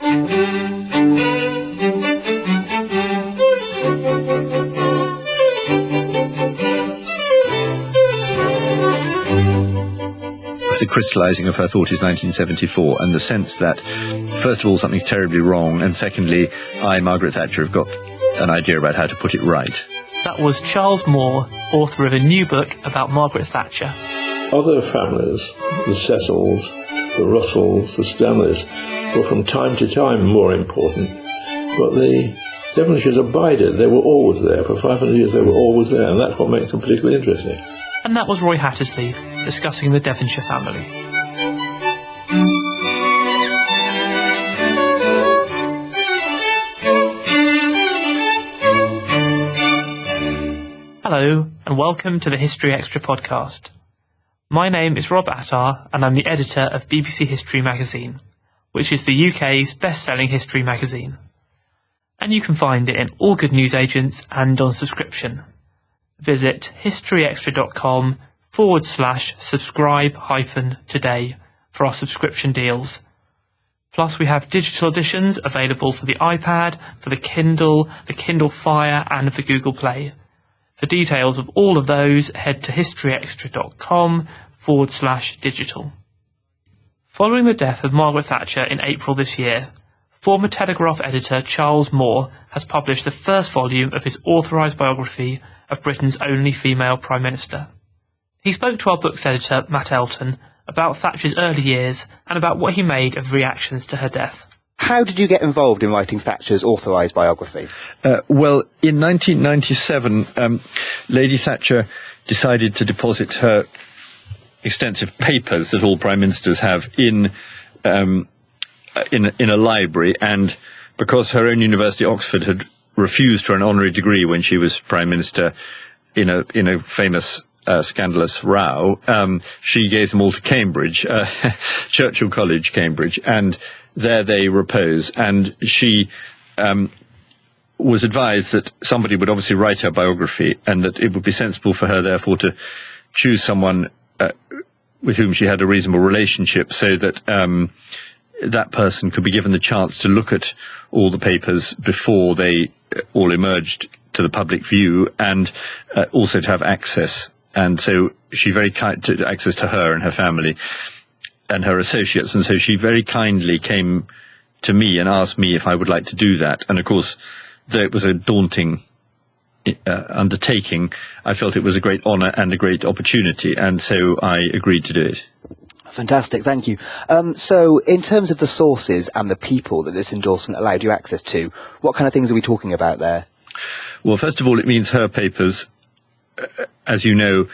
The crystallising of her thought is 1974, and the sense that, first of all, something's terribly wrong, and secondly, I, Margaret Thatcher, have got an idea about how to put it right. That was Charles Moore, author of a new book about Margaret Thatcher. Other families, the Cecils, the Russells, the Stanleys, were from time to time more important, but the Devonshires abided. They were always there. For 500 years they were always there, and that's what makes them particularly interesting. And that was Roy Hattersley, discussing the Devonshire family. Hello, and welcome to the History Extra podcast. My name is Rob Attar, and I'm the editor of BBC History magazine, which is the UK's best-selling history magazine. And you can find it in all good newsagents and on subscription. Visit historyextra.com/subscribe-today for our subscription deals. Plus we have digital editions available for the iPad, for the Kindle Fire and for Google Play. For details of all of those, head to historyextra.com/digital. Following the death of Margaret Thatcher in April this year, former Telegraph editor Charles Moore has published the first volume of his authorised biography of Britain's only female Prime Minister. He spoke to our book's editor, Matt Elton, about Thatcher's early years and about what he made of reactions to her death. How did you get involved in writing Thatcher's authorised biography? Well, in 1997, Lady Thatcher decided to deposit her extensive papers that all Prime Ministers have in a library, and because her own university, Oxford, had refused her an honorary degree when she was Prime Minister in a famous scandalous row, she gave them all to Cambridge, Churchill College, Cambridge, and there they repose. And she was advised that somebody would obviously write her biography, and that it would be sensible for her, therefore, to choose someone with whom she had a reasonable relationship, so that that person could be given the chance to look at all the papers before they all emerged to the public view, and also to have access. And so she very to access to her and her family and her associates, and so she very kindly came to me and asked me if I would like to do that. And of course, though it was a daunting undertaking, I felt it was a great honour and a great opportunity, and so I agreed to do it. Fantastic, thank you. So, in terms of the sources and the people that this endorsement allowed you access to, what kind of things are we talking about there? Well, first of all, it means her papers. As you know,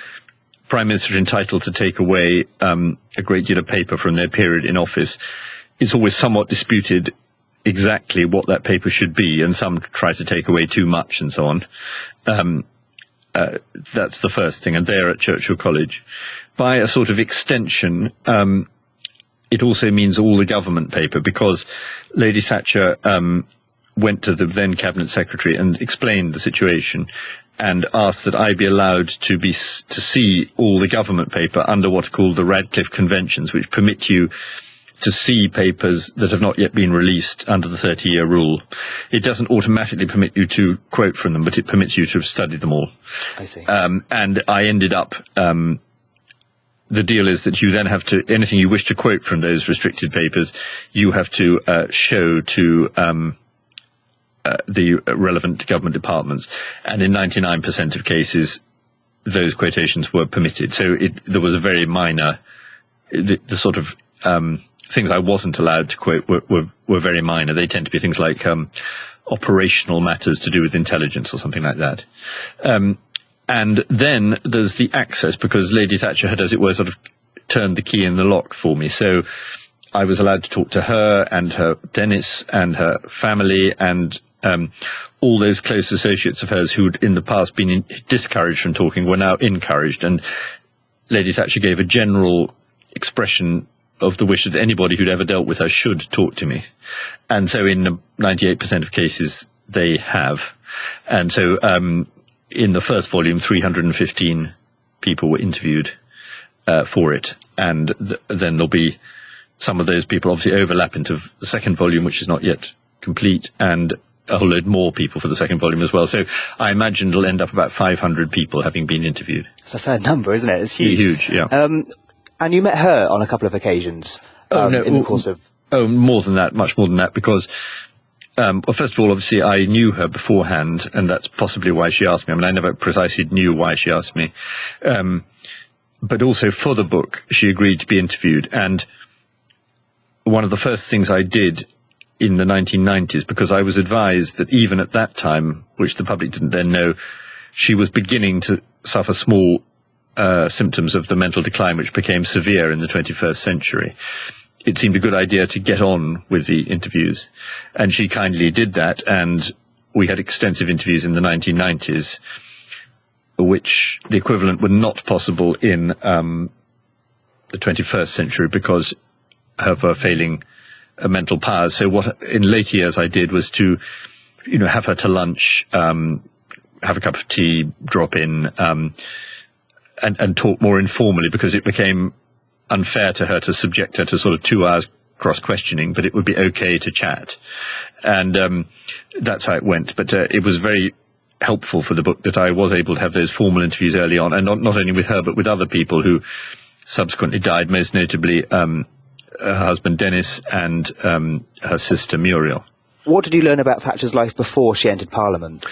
Prime Ministers are entitled to take away a great deal of paper from their period in office. It's always somewhat disputed exactly what that paper should be, and some try to take away too much and so on. That's the first thing, and they're at Churchill College. By a sort of extension, it also means all the government paper, because Lady Thatcher went to the then Cabinet Secretary and explained the situation and asked that I be allowed to see all the government paper under what are called the Radcliffe Conventions, which permit you to see papers that have not yet been released under the 30-year rule. It doesn't automatically permit you to quote from them, but it permits you to have studied them all. I see. And I ended up... the deal is that you then have to, anything you wish to quote from those restricted papers, you have to show to the relevant government departments. And in 99% of cases, those quotations were permitted. So there was a very minor, the sort of things I wasn't allowed to quote were very minor. They tend to be things like operational matters to do with intelligence or something like that. And then there's the access, because Lady Thatcher had, as it were, sort of turned the key in the lock for me. So I was allowed to talk to her and her Dennis and her family and all those close associates of hers who'd in the past been discouraged from talking were now encouraged. And Lady Thatcher gave a general expression of the wish that anybody who'd ever dealt with her should talk to me. And so in 98% of cases, they have. And so in the first volume, 315 people were interviewed for it. And then there'll be some of those people obviously overlap into the second volume, which is not yet complete, and a whole load more people for the second volume as well. So I imagine it'll end up about 500 people having been interviewed. It's a fair number, isn't it? It's huge. Huge, yeah. And you met her on a couple of occasions in the course of... Oh, more than that, much more than that, because, well, first of all, obviously, I knew her beforehand, and that's possibly why she asked me. I mean, I never precisely knew why she asked me. But also, for the book, she agreed to be interviewed, and one of the first things I did in the 1990s, because I was advised that even at that time, which the public didn't then know, she was beginning to suffer small symptoms of the mental decline, which became severe in the 21st century. It seemed a good idea to get on with the interviews, and she kindly did that, and we had extensive interviews in the 1990s, which the equivalent were not possible in the 21st century because of her failing mental powers. So what in later years I did was to, have her to lunch, have a cup of tea, drop in, and talk more informally, because it became unfair to her to subject her to sort of 2 hours cross-questioning, but it would be okay to chat. And that's how it went. But it was very helpful for the book that I was able to have those formal interviews early on, and not only with her, but with other people who subsequently died, most notably her husband Dennis and her sister Muriel. What did you learn about Thatcher's life before she entered Parliament?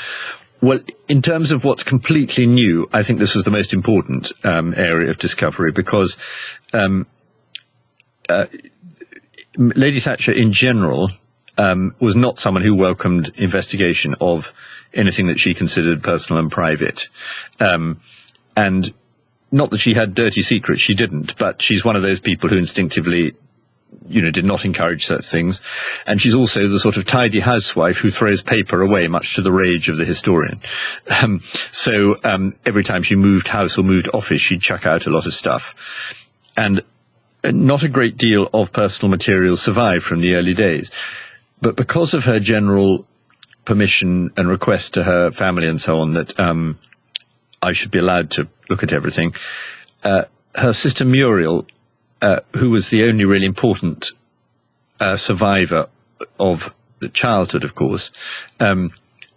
Well, in terms of what's completely new, I think this was the most important area of discovery, because Lady Thatcher in general was not someone who welcomed investigation of anything that she considered personal and private. And not that she had dirty secrets, she didn't, but she's one of those people who instinctively did not encourage such things. And she's also the sort of tidy housewife who throws paper away, much to the rage of the historian. So every time she moved house or moved office, she'd chuck out a lot of stuff. And not a great deal of personal material survived from the early days. But because of her general permission and request to her family and so on that I should be allowed to look at everything, her sister Muriel, who was the only really important survivor of the childhood, of course,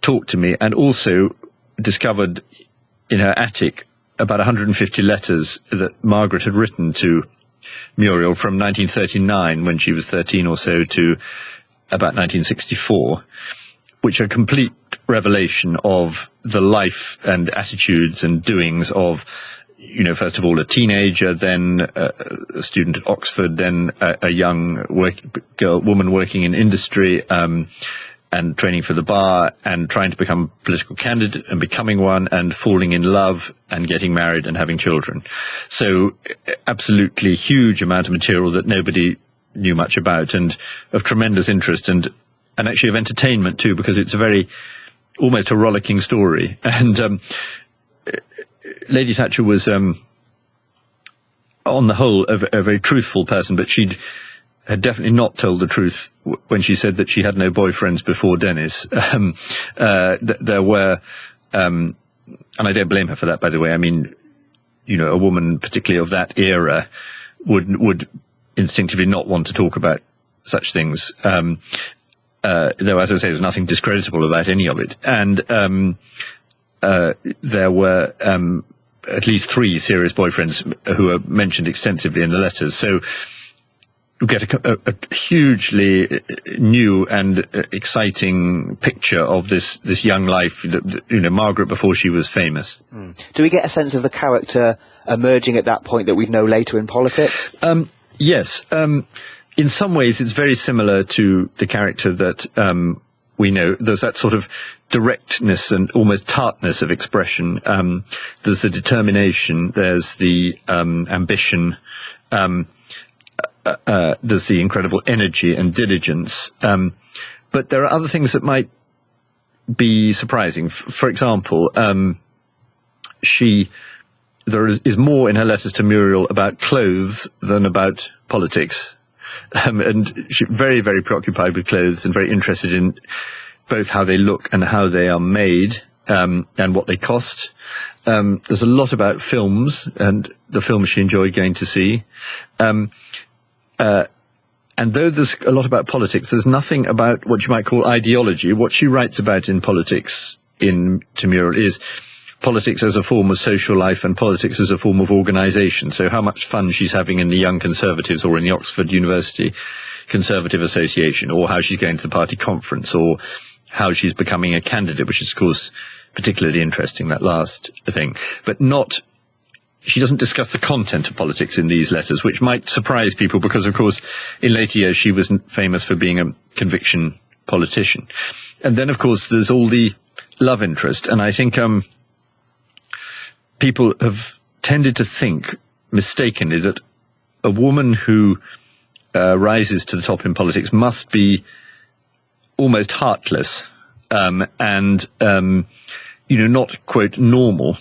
talked to me, and also discovered in her attic about 150 letters that Margaret had written to Muriel from 1939, when she was 13 or so, to about 1964, which are a complete revelation of the life and attitudes and doings of, first of all, a teenager, then a student at Oxford, then a young woman working in industry, and training for the bar, and trying to become a political candidate and becoming one, and falling in love and getting married and having children. So absolutely huge amount of material that nobody knew much about, and of tremendous interest, and actually of entertainment too, because it's almost a rollicking story. And Lady Thatcher was, on the whole, a very truthful person, but had definitely not told the truth when she said that she had no boyfriends before Dennis. There were, and I don't blame her for that, by the way. I mean, a woman, particularly of that era, would instinctively not want to talk about such things. Though, as I say, there's nothing discreditable about any of it. And there were at least 3 serious boyfriends who are mentioned extensively in the letters. So you get a hugely new and exciting picture of this young life, Margaret before she was famous. Do we get a sense of the character emerging at that point that we'd know later in politics? Yes. In some ways, it's very similar to the character that we know. There's that sort of directness and almost tartness of expression. There's the determination. There's the ambition. There's the incredible energy and diligence. But there are other things that might be surprising. For example, there is more in her letters to Muriel about clothes than about politics. And she's very, very preoccupied with clothes and very interested in both how they look and how they are made, and what they cost. There's a lot about films and the films she enjoyed going to see. And though there's a lot about politics, there's nothing about what you might call ideology. What she writes about in politics in Mural is politics as a form of social life and politics as a form of organisation. So how much fun she's having in the Young Conservatives or in the Oxford University Conservative Association, or how she's going to the party conference, or how she's becoming a candidate, which is, of course, particularly interesting, that last thing. But she doesn't discuss the content of politics in these letters, which might surprise people because, of course, in later years she was famous for being a conviction politician. And then, of course, there's all the love interest. And I think people have tended to think mistakenly that a woman who rises to the top in politics must be almost heartless and not, quote, normal.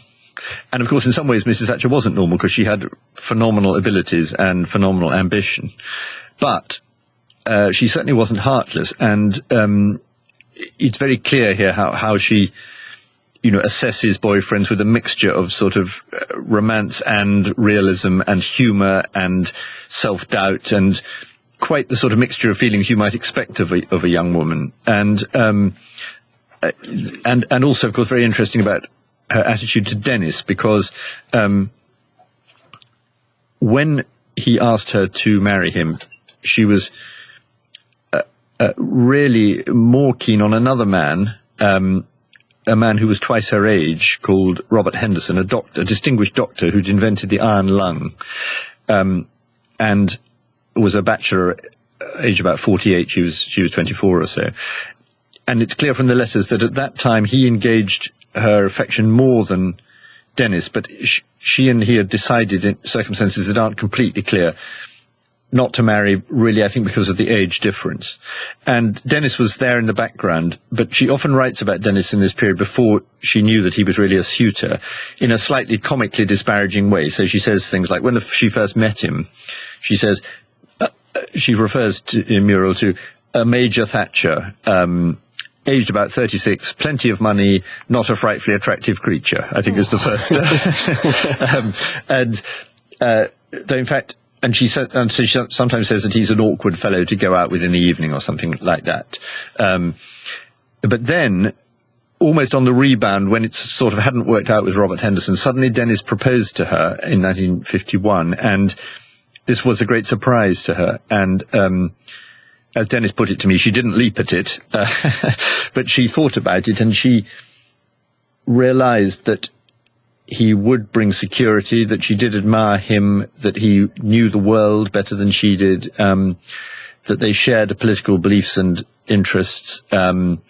And, of course, in some ways, Mrs. Thatcher wasn't normal because she had phenomenal abilities and phenomenal ambition. But she certainly wasn't heartless. And it's very clear here how she, assesses boyfriends with a mixture of sort of romance and realism and humour and self-doubt and quite the sort of mixture of feelings you might expect of a young woman. And also, of course, very interesting about her attitude to Dennis, because when he asked her to marry him, she was really more keen on another man, a man who was twice her age, called Robert Henderson, a distinguished doctor who'd invented the iron lung, and was a bachelor, age about 48. She was 24 or so. And it's clear from the letters that at that time he engaged her affection more than Dennis, but she and he had decided in circumstances that aren't completely clear not to marry, really, I think because of the age difference. And Dennis was there in the background, but she often writes about Dennis in this period before she knew that he was really a suitor, in a slightly comically disparaging way. So she says things like, when she first met him, she says, she refers to, in Mural, to a Major Thatcher, aged about 36, plenty of money, not a frightfully attractive creature, I think is the first. Though in fact, and she sometimes says that he's an awkward fellow to go out with in the evening or something like that. But then, almost on the rebound, when it sort of hadn't worked out with Robert Henderson, suddenly Dennis proposed to her in 1951, and this was a great surprise to her. And as Dennis put it to me, she didn't leap at it, but she thought about it, and she realized that he would bring security, that she did admire him, that he knew the world better than she did, that they shared political beliefs and interests, and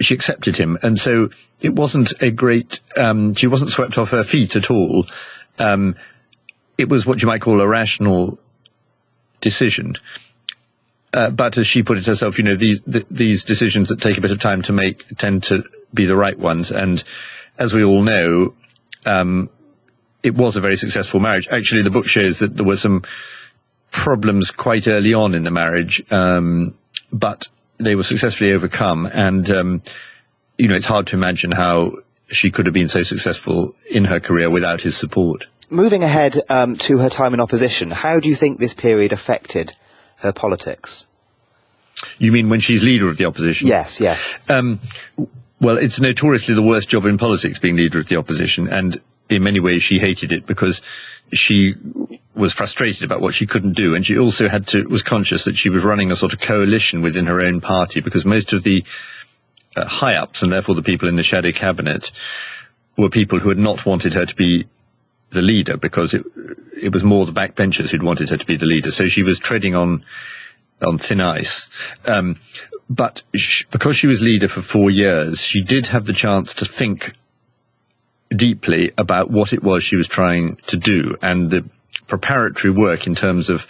she accepted him. And so it wasn't she wasn't swept off her feet at all. It was what you might call a rational decision. But as she put it herself, these decisions that take a bit of time to make tend to be the right ones. And as we all know, it was a very successful marriage. Actually, the book shows that there were some problems quite early on in the marriage, but they were successfully overcome. And, it's hard to imagine how she could have been so successful in her career without his support. Moving ahead to her time in opposition, how do you think this period affected her politics? You mean when she's leader of the opposition? Yes. Well, it's notoriously the worst job in politics, being leader of the opposition, and in many ways she hated it because she was frustrated about what she couldn't do, and she also was conscious that she was running a sort of coalition within her own party, because most of the high-ups, and therefore the people in the shadow cabinet, were people who had not wanted her to be the leader, because it was more the backbenchers who'd wanted her to be the leader. So she was treading on thin ice. But because she was leader for 4 years, she did have the chance to think deeply about what it was she was trying to do, and the preparatory work in terms of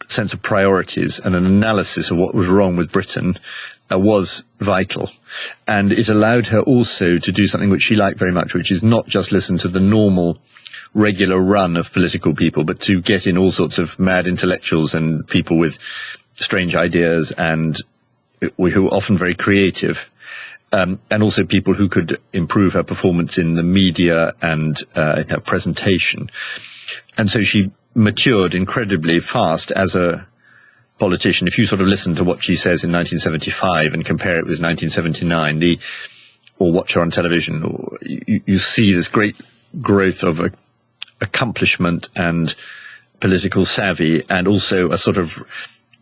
sense of priorities and an analysis of what was wrong with Britain was vital. And it allowed her also to do something which she liked very much, which is not just listen to the normal regular run of political people, but to get in all sorts of mad intellectuals and people with strange ideas and who were often very creative, and also people who could improve her performance in the media and in her presentation. And so she matured incredibly fast as a politician. If you sort of listen to what she says in 1975 and compare it with 1979, or watch her on television, or you see this great growth of accomplishment and political savvy, and also a sort of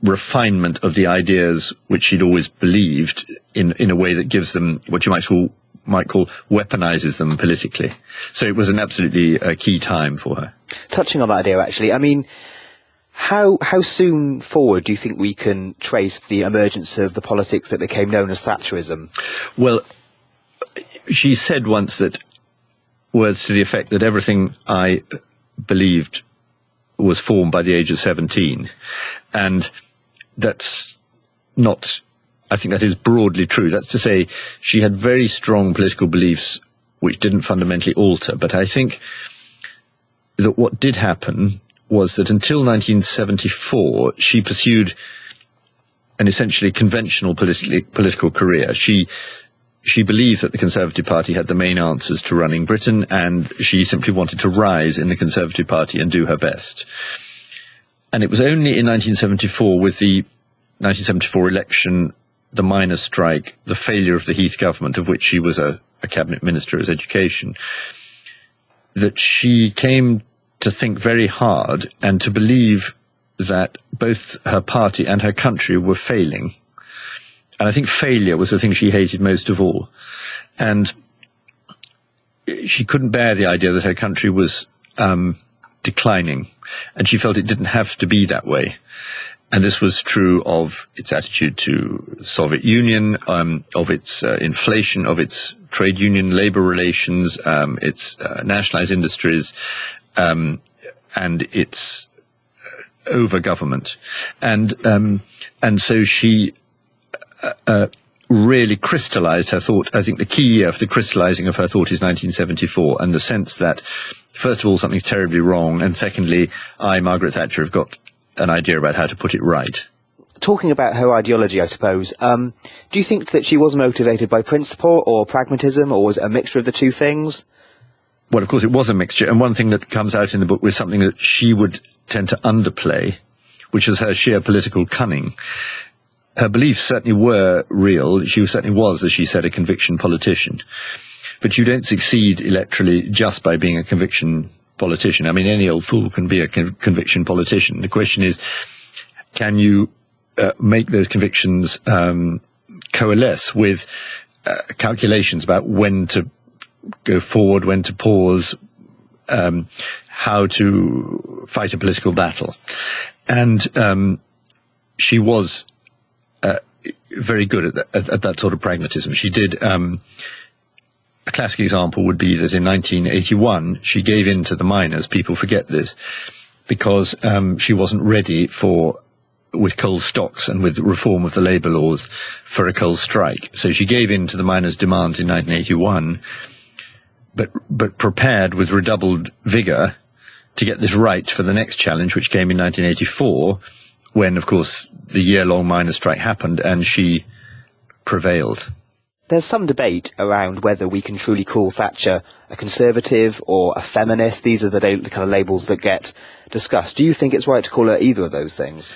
refinement of the ideas which she'd always believed in a way that gives them what you might call weaponizes them politically. So it was an absolutely key time for her. Touching on that idea, actually, I mean, how soon forward do you think we can trace the emergence of the politics that became known as Thatcherism? Well, she said once that words to the effect that everything I believed was formed by the age of 17. And that's not, I think that is broadly true. That's to say, she had very strong political beliefs which didn't fundamentally alter. But I think that what did happen was that until 1974, she pursued an essentially conventional political career. She believed that the Conservative Party had the main answers to running Britain, and she simply wanted to rise in the Conservative Party and do her best. And it was only in 1974, with the 1974 election, the miners' strike, the failure of the Heath government, of which she was a cabinet minister as education, that she came to think very hard and to believe that both her party and her country were failing. And I think failure was the thing she hated most of all. And she couldn't bear the idea that her country was declining, and she felt it didn't have to be that way. And this was true of its attitude to the Soviet Union, of its inflation, of its trade union labor relations, its nationalized industries, and its over-government. And so she really crystallized her thought. I think the key year for the crystallizing of her thought is 1974, and the sense that, first of all, something's terribly wrong, and secondly, Margaret Thatcher, have got an idea about how to put it right. Talking about her ideology, I suppose, do you think that she was motivated by principle or pragmatism, or was it a mixture of the two things? Well, of course, it was a mixture, and one thing that comes out in the book was something that she would tend to underplay, which is her sheer political cunning. Her beliefs certainly were real. She certainly was, as she said, a conviction politician. But you don't succeed electorally just by being a conviction politician. I mean, any old fool can be a conviction politician. The question is, can you make those convictions coalesce with calculations about when to go forward, when to pause, how to fight a political battle. And she was very good at that sort of pragmatism. She did, a classic example would be that in 1981, she gave in to the miners. People forget this, because she wasn't ready with coal stocks and with reform of the labour laws for a coal strike. So she gave in to the miners' demands in 1981, but prepared with redoubled vigour to get this right for the next challenge, which came in 1984, when, of course, the year-long miners' strike happened, and she prevailed. There's some debate around whether we can truly call Thatcher a conservative or a feminist. These are the kind of labels that get discussed. Do you think it's right to call her either of those things?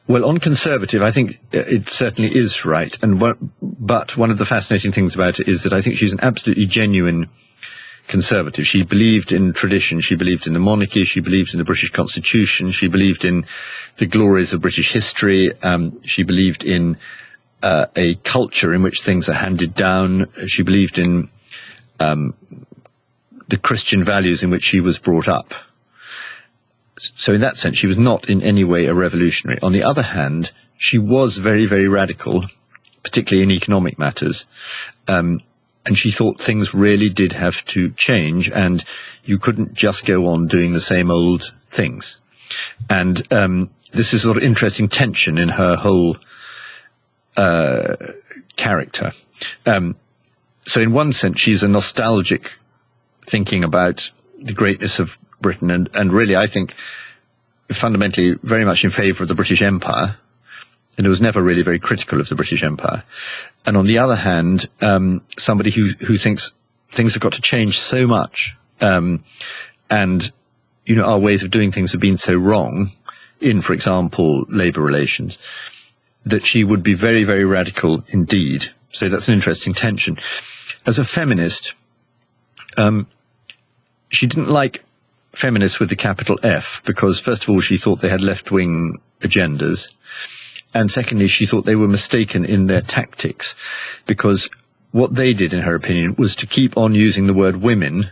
Well, on conservative, I think it certainly is right. But one of the fascinating things about it is that I think she's an absolutely genuine conservative. She believed in tradition, she believed in the monarchy, she believed in the British Constitution, she believed in the glories of British history, she believed in a culture in which things are handed down, she believed in the Christian values in which she was brought up. So in that sense, she was not in any way a revolutionary. On the other hand, she was very, very radical, particularly in economic matters. And she thought things really did have to change, and you couldn't just go on doing the same old things. And this is a sort of interesting tension in her whole character. So in one sense, she's a nostalgic thinking about the greatness of Britain, and really, I think, fundamentally very much in favour of the British Empire, and was never really very critical of the British Empire. And on the other hand, somebody who thinks things have got to change so much, and our ways of doing things have been so wrong in, for example, labour relations, that she would be very, very radical indeed. So that's an interesting tension. As a feminist, she didn't like feminists with the capital F because, first of all, she thought they had left-wing agendas, and secondly, she thought they were mistaken in their tactics, because what they did, in her opinion, was to keep on using the word women,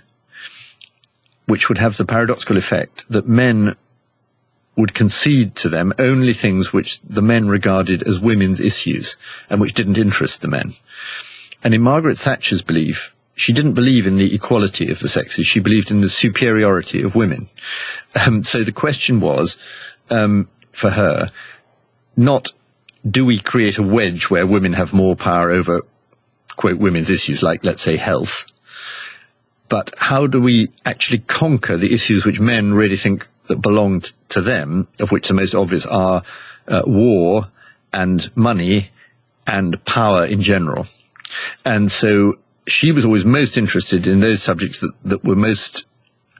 which would have the paradoxical effect that men would concede to them only things which the men regarded as women's issues and which didn't interest the men. And in Margaret Thatcher's belief, she didn't believe in the equality of the sexes. She believed in the superiority of women. So the question was, for her, not do we create a wedge where women have more power over, quote, women's issues, like, let's say, health, but how do we actually conquer the issues which men really think that belonged to them, of which the most obvious are war and money and power in general. And so she was always most interested in those subjects that were most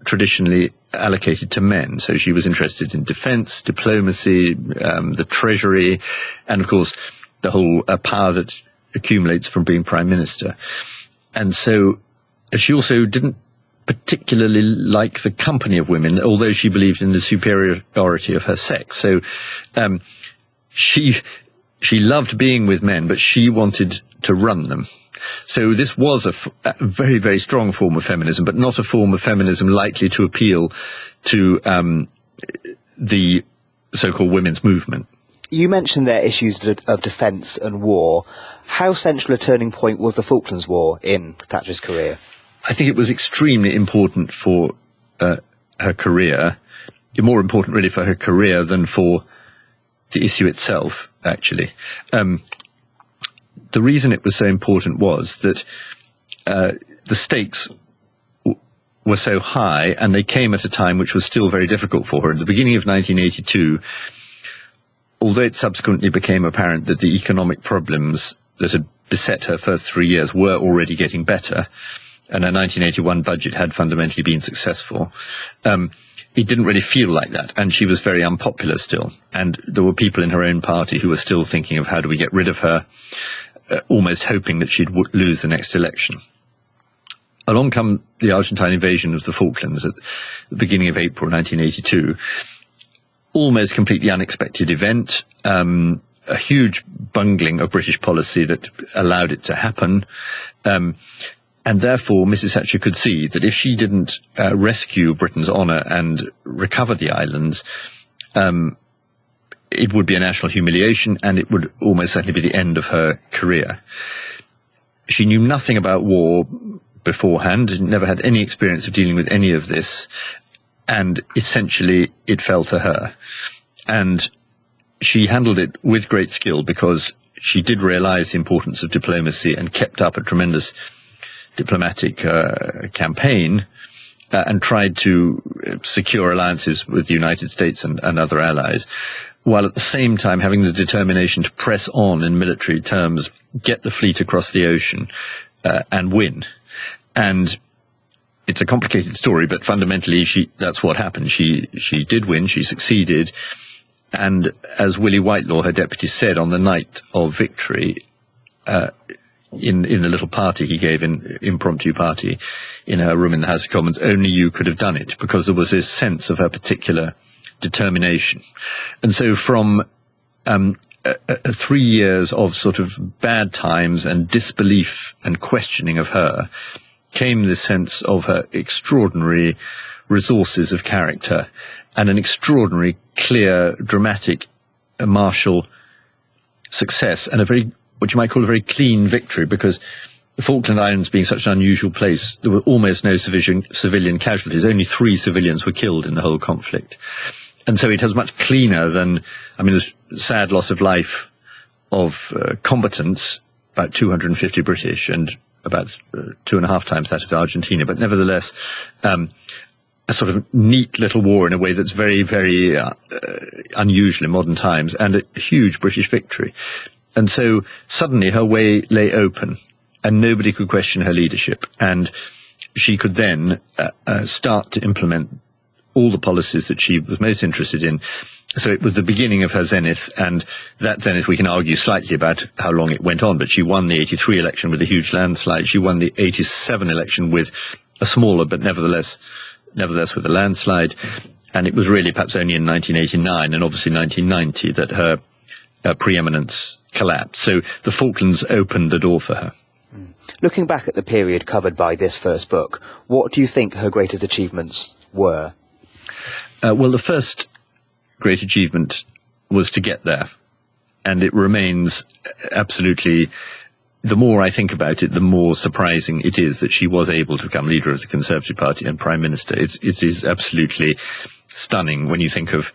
traditionally allocated to men. So she was interested in defence, diplomacy, the treasury, and of course the whole power that accumulates from being prime minister. And so she also didn't particularly like the company of women, although she believed in the superiority of her sex. So she loved being with men, but she wanted to run them. So this was a very, very strong form of feminism, but not a form of feminism likely to appeal to the so-called women's movement. You mentioned there issues of defence and war. How central a turning point was the Falklands War in Thatcher's career? I think it was extremely important for her career, more important really for her career than for the issue itself, actually. The reason it was so important was that the stakes were so high, and they came at a time which was still very difficult for her. At the beginning of 1982, although it subsequently became apparent that the economic problems that had beset her first 3 years were already getting better, and her 1981 budget had fundamentally been successful, it didn't really feel like that, and she was very unpopular still. And there were people in her own party who were still thinking of how do we get rid of her, almost hoping that she'd lose the next election. Along come the Argentine invasion of the Falklands at the beginning of April 1982, almost completely unexpected event, a huge bungling of British policy that allowed it to happen. And therefore, Mrs. Thatcher could see that if she didn't rescue Britain's honour and recover the islands, it would be a national humiliation, and it would almost certainly be the end of her career. She knew nothing about war beforehand, never had any experience of dealing with any of this, and essentially it fell to her. And she handled it with great skill because she did realise the importance of diplomacy and kept up a tremendous diplomatic campaign and tried to secure alliances with the United States and other allies, while at the same time having the determination to press on in military terms, get the fleet across the ocean and win. And it's a complicated story, but fundamentally that's what happened. She did win, she succeeded, and as Willie Whitelaw, her deputy, said on the night of victory, in the little party he gave, impromptu party in her room in the House of Commons, only you could have done it, because there was this sense of her particular determination. And so from 3 years of sort of bad times and disbelief and questioning of her came this sense of her extraordinary resources of character and an extraordinary, clear, dramatic, martial success, and what you might call a very clean victory, because the Falkland Islands being such an unusual place, there were almost no civilian casualties. Only 3 civilians were killed in the whole conflict. And so it was much cleaner than, there's sad loss of life of combatants, about 250 British and about 2.5 times that of Argentina, but nevertheless, a sort of neat little war in a way that's very, very unusual in modern times, and a huge British victory. And so suddenly her way lay open, and nobody could question her leadership, and she could then start to implement all the policies that she was most interested in. So it was the beginning of her zenith, and that zenith we can argue slightly about how long it went on, but she won the 83 election with a huge landslide. She won the 87 election with a smaller, but nevertheless with a landslide. And it was really perhaps only in 1989 and obviously 1990 that her preeminence collapsed. So the Falklands opened the door for her. Looking back at the period covered by this first book, what do you think her greatest achievements were? Well, the first great achievement was to get there, and it remains absolutely, the more I think about it, the more surprising it is that she was able to become leader of the Conservative Party and Prime Minister. It is absolutely stunning when you think of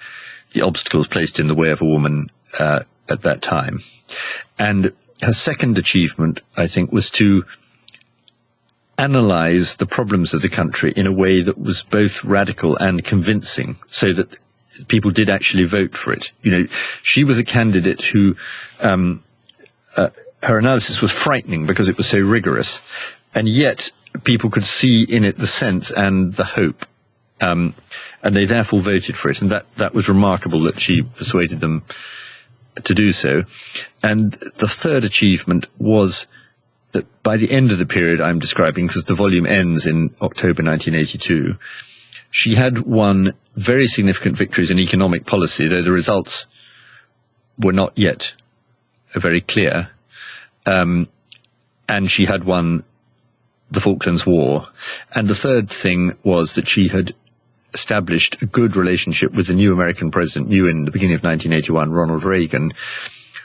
the obstacles placed in the way of a woman at that time. And her second achievement, I think, was to analyse the problems of the country in a way that was both radical and convincing, so that people did actually vote for it. You know, she was a candidate who, her analysis was frightening because it was so rigorous, and yet people could see in it the sense and the hope, and they therefore voted for it, and that was remarkable that she persuaded them to do so. And the third achievement was that by the end of the period I'm describing, because the volume ends in October 1982, she had won very significant victories in economic policy, though the results were not yet very clear. And she had won the Falklands War. And the third thing was that she had established a good relationship with the new American president, new in the beginning of 1981, Ronald Reagan,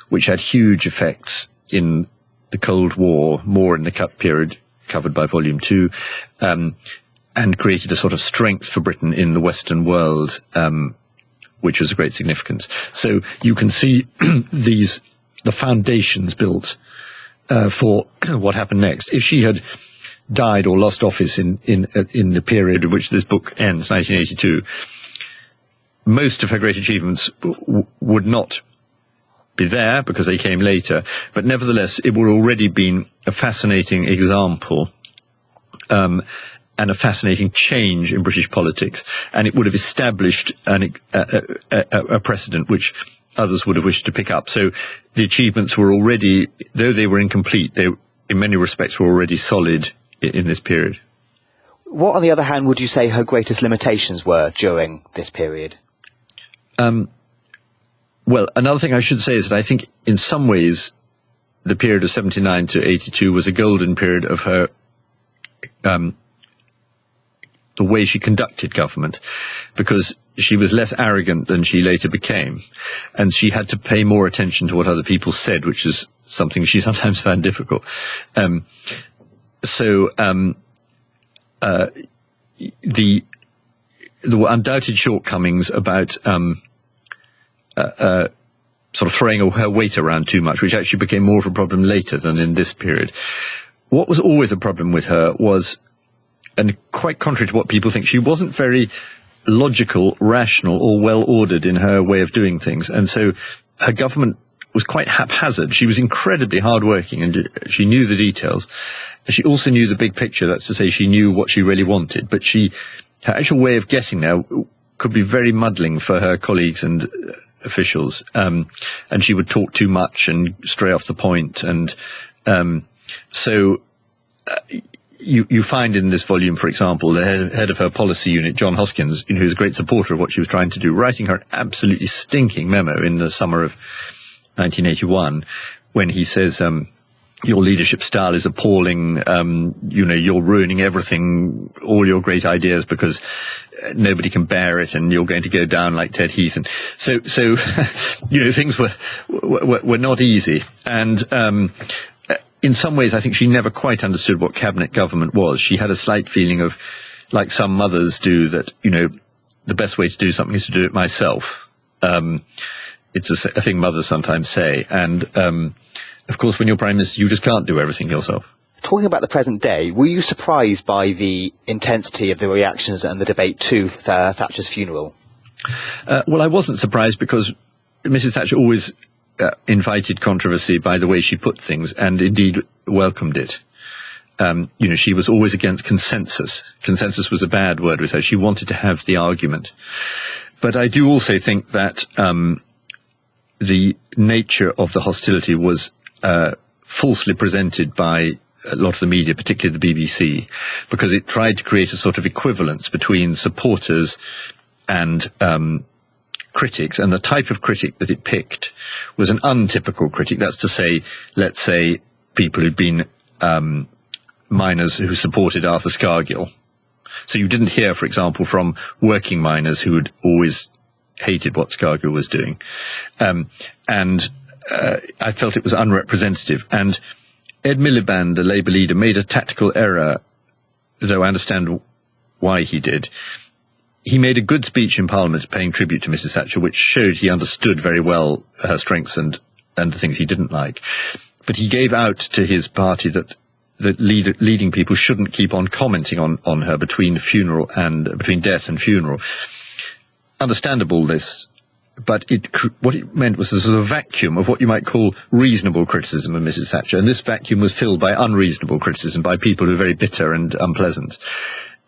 which had huge effects in the Cold War, more in the period covered by Volume 2, and created a sort of strength for Britain in the Western world, which was of great significance. So you can see the foundations built for what happened next. If she had died or lost office in the period in which this book ends, 1982, most of her great achievements would not be there because they came later, but nevertheless it would already been a fascinating example and a fascinating change in British politics, and it would have established a precedent which others would have wished to pick up. So the achievements were already, though they were incomplete, they in many respects were already solid in this period. What, on the other hand, would you say her greatest limitations were during this period? Well, another thing I should say is that I think in some ways the period of 79 to 82 was a golden period of her, the way she conducted government, because she was less arrogant than she later became, and she had to pay more attention to what other people said, which is something she sometimes found difficult. There were undoubted shortcomings about sort of throwing her weight around too much, which actually became more of a problem later than in this period. What was always a problem with her was, and quite contrary to what people think, she wasn't very logical, rational, or well-ordered in her way of doing things. And so her government was quite haphazard. She was incredibly hard-working, and she knew the details. She also knew the big picture, that's to say she knew what she really wanted. But her actual way of getting there could be very muddling for her colleagues and officials. And she would talk too much and stray off the point. And you find in this volume, for example, the head of her policy unit, John Hoskins, who's a great supporter of what she was trying to do, writing her an absolutely stinking memo in the summer of 1981, when he says, your leadership style is appalling, you're ruining everything, all your great ideas, because nobody can bear it, and you're going to go down like Ted Heath. And so things were not easy. And in some ways, I think she never quite understood what cabinet government was. She had a slight feeling of, like some mothers do, that, the best way to do something is to do it myself. It's a thing mothers sometimes say. And, of course, when you're Prime Minister, you just can't do everything yourself. Talking about the present day, were you surprised by the intensity of the reactions and the debate to Thatcher's funeral? Well, I wasn't surprised, because Mrs. Thatcher always invited controversy by the way she put things, and indeed welcomed it. She was always against consensus. Consensus was a bad word with her. She wanted to have the argument. But I do also think that the nature of the hostility was falsely presented by a lot of the media, particularly the BBC, because it tried to create a sort of equivalence between supporters and critics, and the type of critic that it picked was an untypical critic. That's to say, let's say, people who'd been miners who supported Arthur Scargill. So you didn't hear, for example, from working miners who had always hated what Scargill was doing. I felt it was unrepresentative. And Ed Miliband, the Labour leader, made a tactical error, though I understand why he did. He made a good speech in Parliament paying tribute to Mrs. Thatcher, which showed he understood very well her strengths and the things he didn't like. But he gave out to his party that leading people shouldn't keep on commenting on her between death and funeral. Understandable, this, but what it meant was a sort of vacuum of what you might call reasonable criticism of Mrs. Thatcher, and this vacuum was filled by unreasonable criticism by people who are very bitter and unpleasant,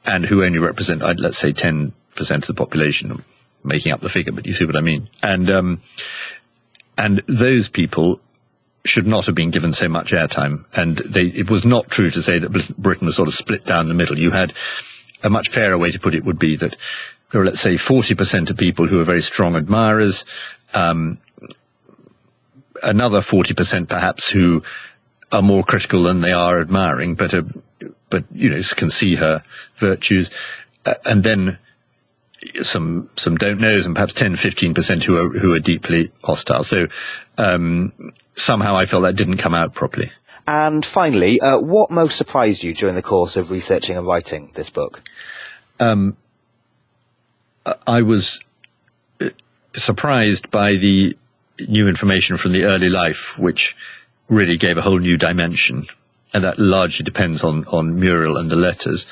and who only represent, let's say, 10% of the population. I'm making up the figure, but you see what I mean. And those people should not have been given so much airtime, and it was not true to say that Britain was sort of split down the middle. You had a much fairer way to put it would be that there are, let's say, 40% of people who are very strong admirers, another 40% perhaps who are more critical than they are admiring, but can see her virtues, and then some don't knows, and perhaps 10-15% who are deeply hostile. So somehow I felt that didn't come out properly. And finally, what most surprised you during the course of researching and writing this book? I was surprised by the new information from the early life, which really gave a whole new dimension, and that largely depends on Muriel and the letters.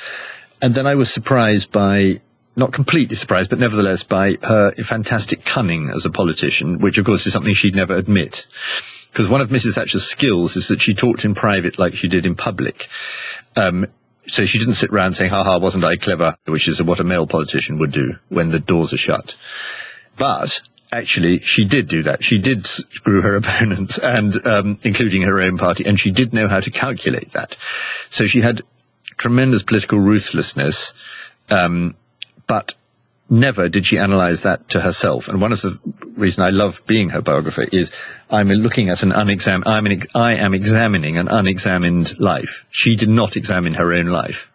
And then I was surprised by, not completely surprised, but nevertheless by her fantastic cunning as a politician, which of course is something she'd never admit. Because one of Mrs. Thatcher's skills is that she talked in private like she did in public. So she didn't sit round saying, ha, wasn't I clever, which is what a male politician would do when the doors are shut. But actually, she did do that. She did screw her opponents, and including her own party, and she did know how to calculate that. So she had tremendous political ruthlessness, but never did she analyse that to herself. And one of the reasons I love being her biographer is I am examining an unexamined life. She did not examine her own life.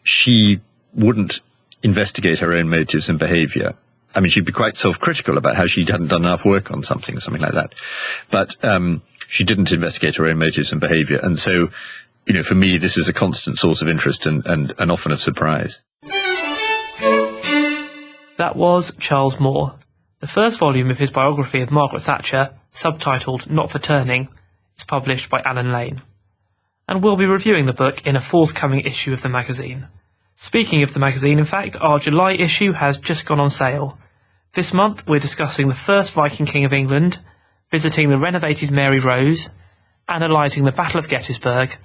She wouldn't investigate her own motives and behaviour. I mean, she'd be quite self-critical about how she hadn't done enough work on something or something like that. But she didn't investigate her own motives and behaviour. And so, for me, this is a constant source of interest and often of surprise. That was Charles Moore. The first volume of his biography of Margaret Thatcher, subtitled Not for Turning, is published by Alan Lane. And we'll be reviewing the book in a forthcoming issue of the magazine. Speaking of the magazine, in fact, our July issue has just gone on sale. This month we're discussing the first Viking King of England, visiting the renovated Mary Rose, analysing the Battle of Gettysburg,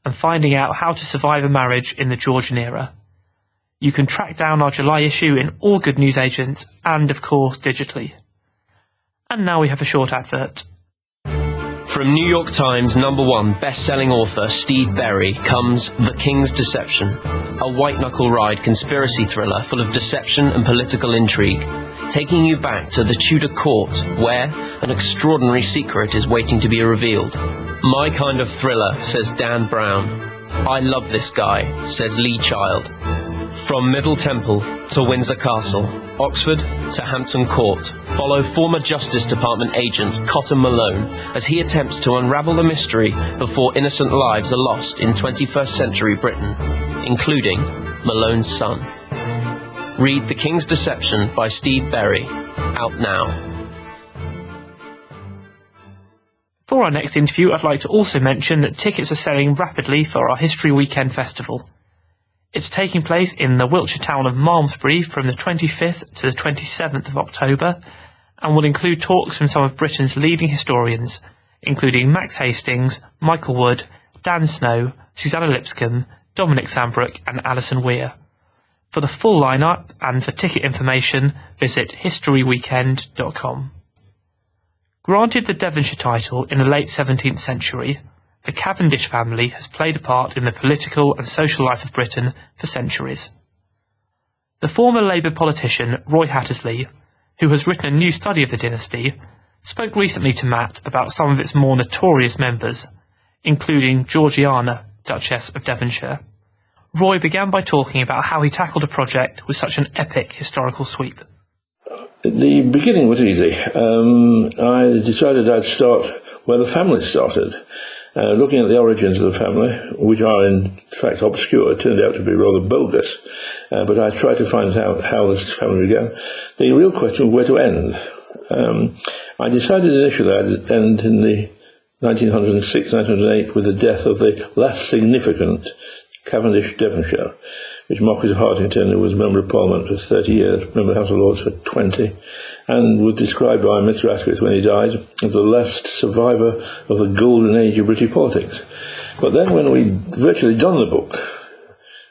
and finding out how to survive a marriage in the Georgian era. You can track down our July issue in all good newsagents and, of course, digitally. And now we have a short advert. From New York Times #1 best-selling author Steve Berry comes The King's Deception, a white-knuckle ride conspiracy thriller full of deception and political intrigue, taking you back to the Tudor court where an extraordinary secret is waiting to be revealed. My kind of thriller, says Dan Brown. I love this guy, says Lee Child. From Middle Temple to Windsor Castle, Oxford to Hampton Court, follow former Justice Department agent Cotton Malone as he attempts to unravel the mystery before innocent lives are lost in 21st century Britain, including Malone's son. Read The King's Deception by Steve Berry, out now. For our next interview, I'd like to also mention that tickets are selling rapidly for our History Weekend Festival. It's taking place in the Wiltshire town of Malmesbury from the 25th to the 27th of October, and will include talks from some of Britain's leading historians, including Max Hastings, Michael Wood, Dan Snow, Susanna Lipscomb, Dominic Sambrook and Alison Weir. For the full lineup and for ticket information, visit historyweekend.com. Granted the Devonshire title in the late 17th century, the Cavendish family has played a part in the political and social life of Britain for centuries. The former Labour politician Roy Hattersley, who has written a new study of the dynasty, spoke recently to Matt about some of its more notorious members, including Georgiana, Duchess of Devonshire. Roy began by talking about how he tackled a project with such an epic historical sweep. The beginning was easy. I decided I'd start where the family started, looking at the origins of the family, which are in fact obscure, turned out to be rather bogus, but I tried to find out how this family began. The real question was where to end. I decided initially I'd end in the 1906, 1908 with the death of the last significant Cavendish Devonshire, which Marquis of Hartington, who was Member of Parliament for 30 years, Member of the House of Lords for 20, and was described by Mr. Asquith when he died as the last survivor of the golden age of British politics. But then when we'd virtually done the book,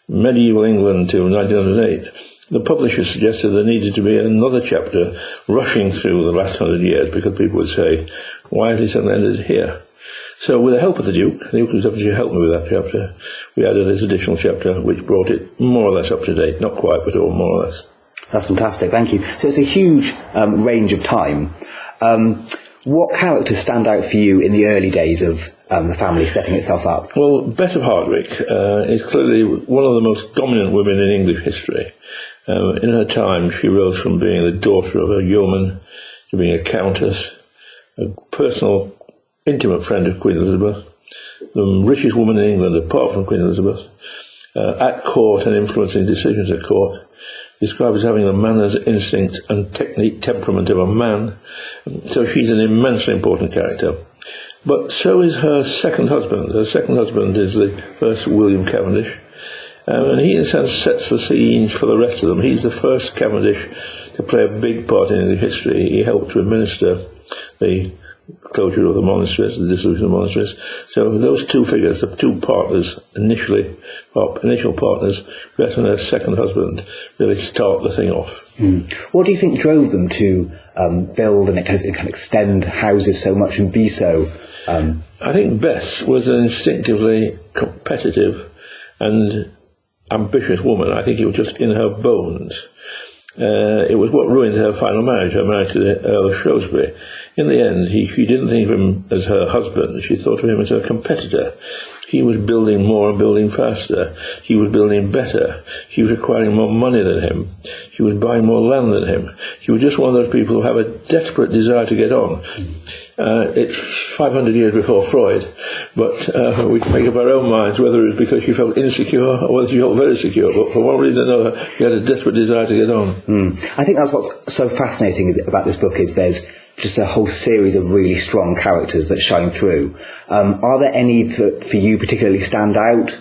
Medieval England till 1908, the publisher suggested there needed to be another chapter rushing through the last 100 years, because people would say, why has he suddenly ended here? So with the help of the Duke of Devonshire helped me with that chapter, we added this additional chapter which brought it more or less up to date. Not quite, but all more or less. That's fantastic, thank you. So it's a huge range of time. What characters stand out for you in the early days of the family setting itself up? Well, Bess of Hardwick is clearly one of the most dominant women in English history. In her time, she rose from being the daughter of a yeoman to being a countess, a personal, intimate friend of Queen Elizabeth, the richest woman in England apart from Queen Elizabeth, at court and influencing decisions at court, described as having the manners, instinct and temperament of a man. So she's an immensely important character. But so is her second husband. Her second husband is the first William Cavendish. And he, in a sense, sets the scene for the rest of them. He's the first Cavendish to play a big part in English history. He helped to administer the closure of the monasteries, the dissolution of the monasteries. So those two figures, the two partners, initial partners, Bess and her second husband, really start the thing off. What do you think drove them to build and kind of extend houses so much and be so? I think Bess was an instinctively competitive and ambitious woman. I think it was just in her bones. It was what ruined her final marriage, her marriage to the Earl of Shrewsbury. In the end, she didn't think of him as her husband. She thought of him as her competitor. He was building more and building faster. He was building better. She was acquiring more money than him. She was buying more land than him. She was just one of those people who have a desperate desire to get on. It's 500 years before Freud, but we can make up our own minds whether it was because she felt insecure or whether she felt very secure. But for one reason or another, she had a desperate desire to get on. I think that's what's so fascinating about this book, is there's just a whole series of really strong characters that shine through. Are there any that for you particularly stand out?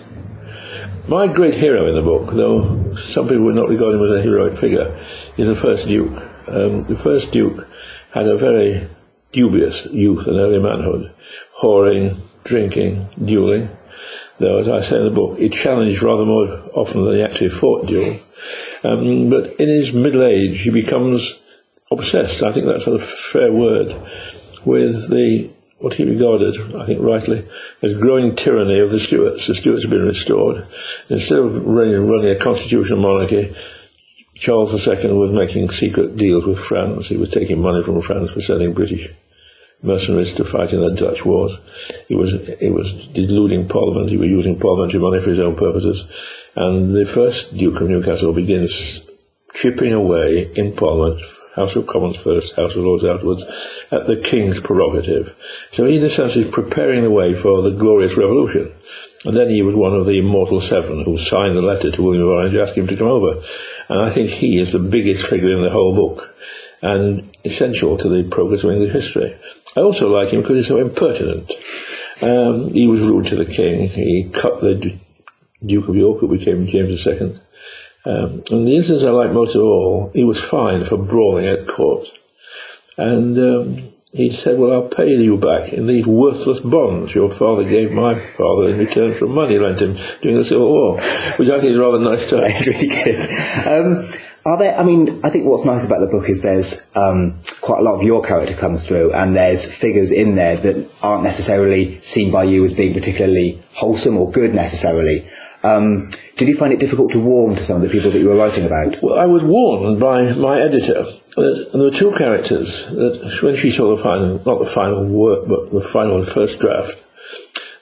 My great hero in the book, though some people would not regard him as a heroic figure, is the first Duke. The first Duke had a very dubious youth and early manhood, whoring, drinking, duelling. Though, as I say in the book, he challenged rather more often than he actually fought a duel. But in his middle age, he becomes obsessed, I think that's a fair word, with what he regarded, I think rightly, as growing tyranny of the Stuarts. The Stuarts have been restored. Instead of running a constitutional monarchy, Charles II was making secret deals with France. He was taking money from France for sending British mercenaries to fight in the Dutch wars. He was deluding Parliament. He was using parliamentary money for his own purposes. And the first Duke of Newcastle begins chipping away in Parliament, House of Commons first, House of Lords afterwards, at the King's prerogative. So he, in a sense, is preparing the way for the glorious revolution. And then he was one of the immortal seven who signed the letter to William of Orange asking him to come over. And I think he is the biggest figure in the whole book, and essential to the progress of English history. I also like him because he's so impertinent. He was rude to the King. He cut the Duke of York, who became James II. And the instance I like most of all, he was fined for brawling at court. And he said, well, I'll pay you back in these worthless bonds your father gave my father in return for money lent him during the Civil War, which I think is a rather nice touch. It's really good. Are there, I mean, I think what's nice about the book is there's quite a lot of your character comes through, and there's figures in there that aren't necessarily seen by you as being particularly wholesome or good necessarily. Did you find it difficult to warm to some of the people that you were writing about? Well, I was warned by my editor that there were two characters that, when she saw the final, not the final work, but the final first draft,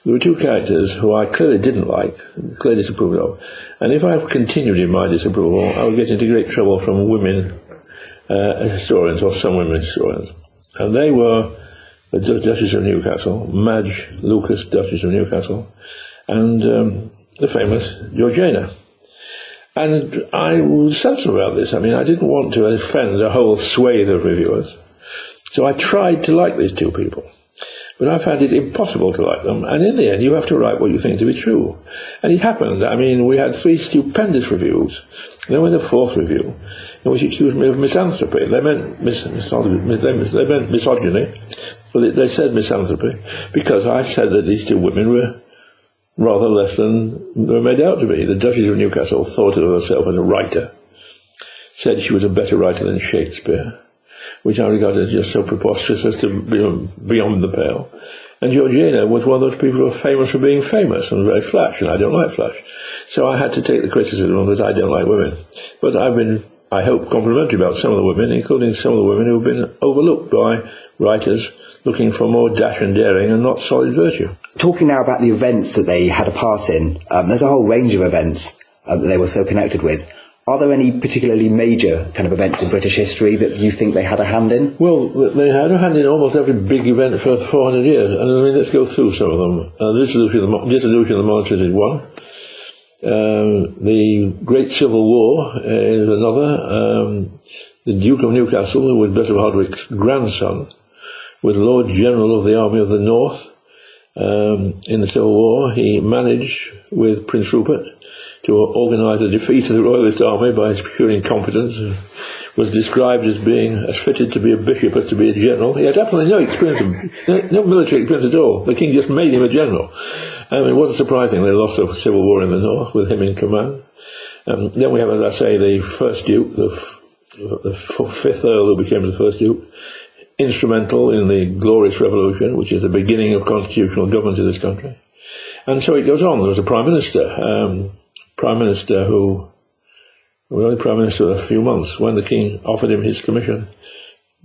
there were two characters who I clearly didn't like, clearly disapproved of. And if I continued in my disapproval, I would get into great trouble from women historians, or some women historians. And they were the Duchess of Newcastle, Madge Lucas, Duchess of Newcastle, and the famous Georgiana. And I was sensible about this. I mean, I didn't want to offend a whole swathe of reviewers. So I tried to like these two people. But I found it impossible to like them, and in the end you have to write what you think to be true. And it happened. I mean, we had 3 stupendous reviews. Then we had a 4th review, in which accused me of misanthropy. They meant misogyny, but they said misanthropy, because I said that these two women were rather less than they were made out to be. The Duchess of Newcastle thought of herself as a writer, said she was a better writer than Shakespeare, which I regarded as just so preposterous as to be beyond the pale. And Georgiana was one of those people who are famous for being famous and very flash, and I don't like flash. So I had to take the criticism that I don't like women. But I've been, I hope, complimentary about some of the women, including some of the women who have been overlooked by writers looking for more dash and daring and not solid virtue. Talking now about the events that they had a part in, there's a whole range of events that they were so connected with. Are there any particularly major kind of events in British history that you think they had a hand in? Well, they had a hand in almost every big event for 400 years. And I mean, let's go through some of them. The dissolution of the monarchy is one. The Great Civil War is another. The Duke of Newcastle, who was Bess of Hardwicke's grandson, was Lord General of the Army of the North. In the Civil War, he managed, with Prince Rupert, to organise a defeat of the Royalist army by his pure incompetence, was described as being as fitted to be a bishop as to be a general. He had absolutely no experience, no military experience at all. The king just made him a general. It wasn't surprising they lost the Civil War in the North with him in command. Then we have, as I say, the first Duke, the 5th Earl who became the first Duke, instrumental in the Glorious Revolution, which is the beginning of constitutional government in this country. And so it goes on. There was a Prime Minister who was only Prime Minister a few months. When the King offered him his commission,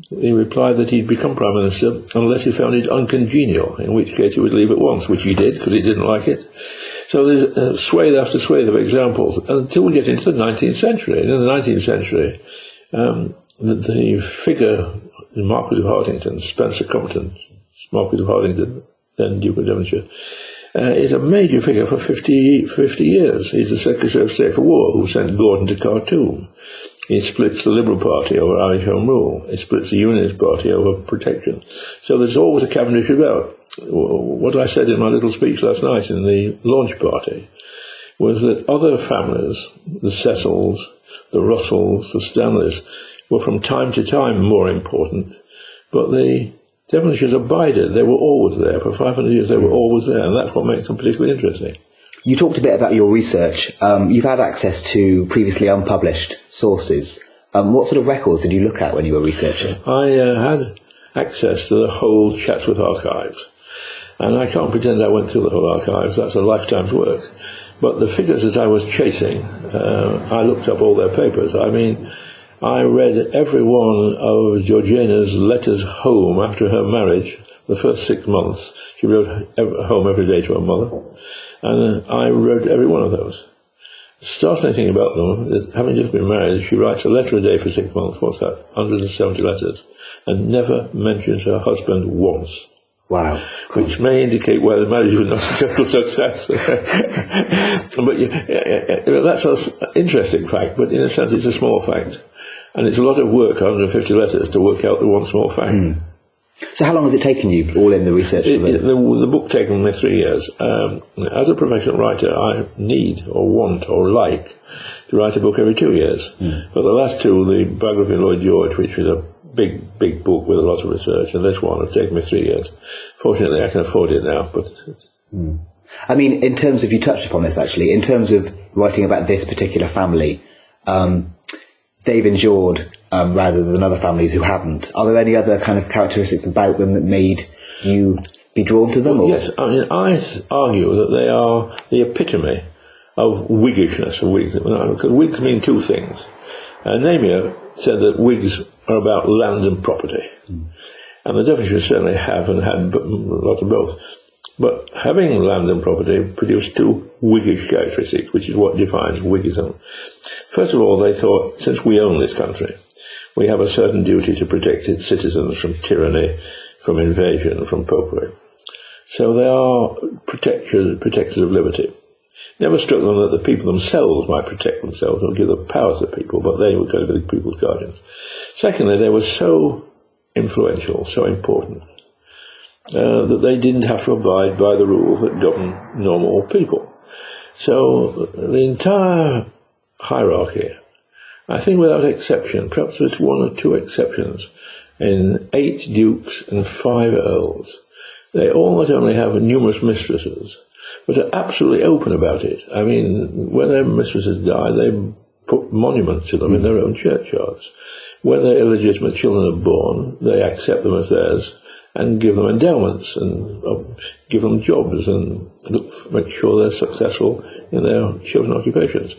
he replied that he'd become Prime Minister unless he found it uncongenial, in which case he would leave at once, which he did because he didn't like it. So there's swathe after swathe of examples until we get into the 19th century. And in the 19th century, the figure, the Marquis of Hartington, Spencer Compton, Marquis of Hartington, then Duke of Devonshire, is a major figure for 50 years. He's the Secretary of State for War who sent Gordon to Khartoum. He splits the Liberal Party over Irish Home Rule. He splits the Unionist Party over protection. So there's always a Cavendish about. What I said in my little speech last night in the launch party was that other families, the Cecils, the Russells, the Stanleys, were from time to time more important, but the Devonshires abided. They were always there. For 500 years they were always there, and that's what makes them particularly interesting. You talked a bit about your research. You've had access to previously unpublished sources. What sort of records did you look at when you were researching? I had access to the whole Chatsworth archives, and I can't pretend I went through the whole archives. That's a lifetime's work. But the figures that I was chasing, I looked up all their papers. I mean, I read every one of Georgiana's letters home after her marriage, the first 6 months. She wrote home every day to her mother, and I read every one of those. The startling thing about them is, having just been married, she writes a letter a day for 6 months. What's that? 170 letters, and never mentions her husband once. Wow. Which may indicate why the marriage was not a total success. But that's an interesting fact, but in a sense it's a small fact. And it's a lot of work, 150 letters, to work out the one small fact. So how long has it taken you, all in the research? The book taken me 3 years. As a professional writer, I need or want or like to write a book every 2 years. But the last two, the biography of Lloyd George, which was a big book with a lot of research, and this one has taken me 3 years. Fortunately, I can afford it now. But I mean, in terms of, you touched upon this actually, in terms of writing about this particular family, they've endured rather than other families who haven't. Are there any other kind of characteristics about them that made you be drawn to them? Well, yes, I mean, I argue that they are the epitome of Whiggishness. Because Whigs mean two things. Namia said that Whigs are about land and property. And the Devonshires certainly have and had a lot of both. But having land and property produced two Whiggish characteristics, which is what defines Whiggism. First of all, they thought, since we own this country, we have a certain duty to protect its citizens from tyranny, from invasion, from popery. So they are protectors of liberty. Never struck them that the people themselves might protect themselves or give the power to the people, but they were going to be the people's guardians. Secondly, they were so influential, so important, that they didn't have to abide by the rules that govern normal people. So the entire hierarchy, I think without exception, perhaps there's one or two exceptions, in 8 dukes and 5 earls, they all not only have numerous mistresses, but are absolutely open about it. I mean, when their mistresses die, they put monuments to them in their own churchyards. When their illegitimate children are born, they accept them as theirs and give them endowments and give them jobs and make sure they're successful in their chosen occupations.